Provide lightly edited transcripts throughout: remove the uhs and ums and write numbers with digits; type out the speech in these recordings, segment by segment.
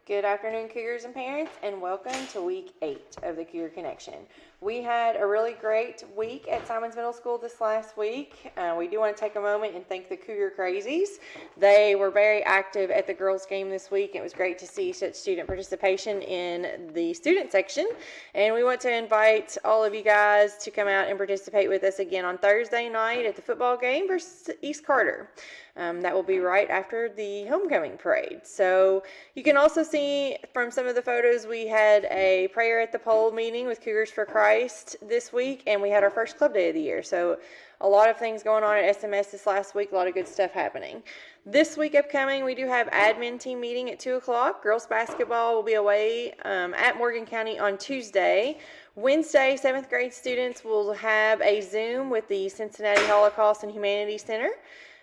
Good afternoon, Cougars and parents, and welcome to week 8 of the Cougar Connection. We had a really great week at Simons Middle School this last week. We do want to take a moment and thank the Cougar Crazies. They were very active at the girls' game this week. It was great to see such student participation in the student section, and we want to invite all of you guys to come out and participate with us again on Thursday night at the football game versus East Carter. That will be right after the homecoming parade. So you can also see from some of the photos, we had a prayer at the pole meeting with Cougars for Christ this week, and we had our first club day of the year. So a lot of things going on at SMS this last week, a lot of good stuff happening. This week upcoming, we do have admin team meeting at 2 o'clock. Girls basketball will be away at Morgan County on Tuesday. Wednesday, 7th grade students will have a Zoom with the Cincinnati Holocaust and Humanities Center.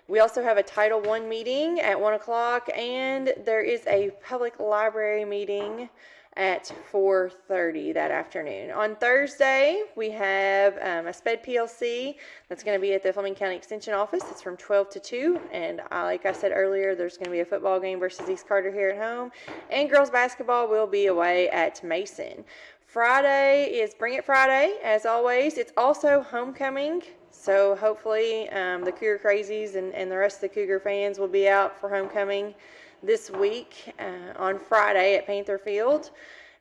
We also have a Title I meeting at 1 o'clock, and there is a public library meeting at 4:30 that afternoon. On Thursday, we have a SPED PLC that's going to be at the Fleming County Extension office. It's from 12 to 2, and like I said earlier, there's going to be a football game versus East Carter here at home, and girls basketball will be away at Mason. Friday is Bring It Friday, as always. It's also homecoming. So hopefully the Cougar Crazies and the rest of the Cougar fans will be out for homecoming this week on Friday at Panther Field.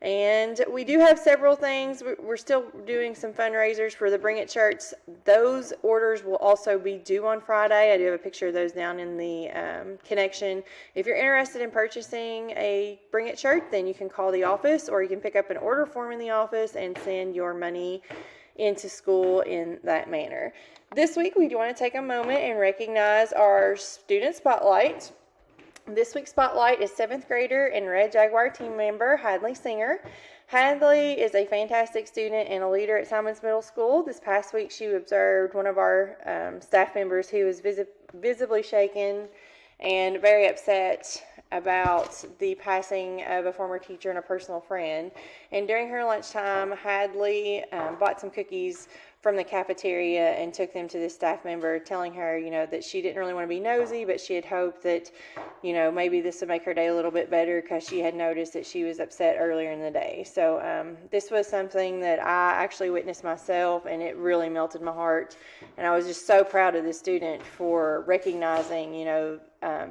And we do have several things. We're still doing some fundraisers for the Bring It shirts. Those orders will also be due on Friday. I do have a picture of those down in the connection. If you're interested in purchasing a Bring It shirt, then you can call the office, or you can pick up an order form in the office and send your money into school in that manner. This week, we do want to take a moment and recognize our student spotlight. This week's spotlight is 7th grader and Red Jaguar team member Hadley Singer. Hadley is a fantastic student and a leader at Simons Middle School. This past week, she observed one of our staff members who was visibly shaken and very upset about the passing of a former teacher and a personal friend. And during her lunchtime, Hadley bought some cookies from the cafeteria and took them to this staff member, telling her, that she didn't really want to be nosy, but she had hoped that, maybe this would make her day a little bit better, because she had noticed that she was upset earlier in the day. So this was something that I actually witnessed myself, and it really melted my heart. And I was just so proud of this student for recognizing,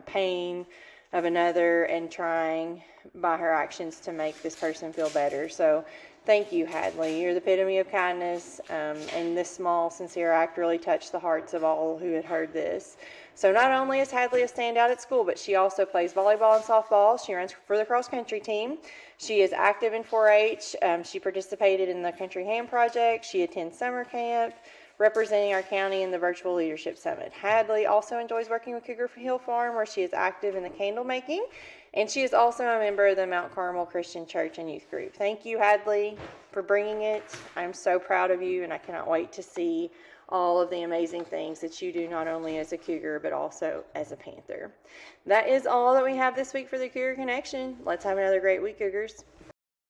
pain of another and trying by her actions to make this person feel better. So thank you, Hadley. You're the epitome of kindness, and this small, sincere act really touched the hearts of all who had heard this. So not only is Hadley a standout at school, but she also plays volleyball and softball. She runs for the cross-country team. She is active in 4-H. She participated in the Country Ham Project. She attends summer camp, representing our county in the Virtual Leadership Summit. Hadley also enjoys working with Cougar Hill Farm, where she is active in the candle making, and she is also a member of the Mount Carmel Christian Church and Youth Group. Thank you, Hadley, for bringing it. I'm so proud of you, and I cannot wait to see all of the amazing things that you do, not only as a Cougar, but also as a Panther. That is all that we have this week for the Cougar Connection. Let's have another great week, Cougars.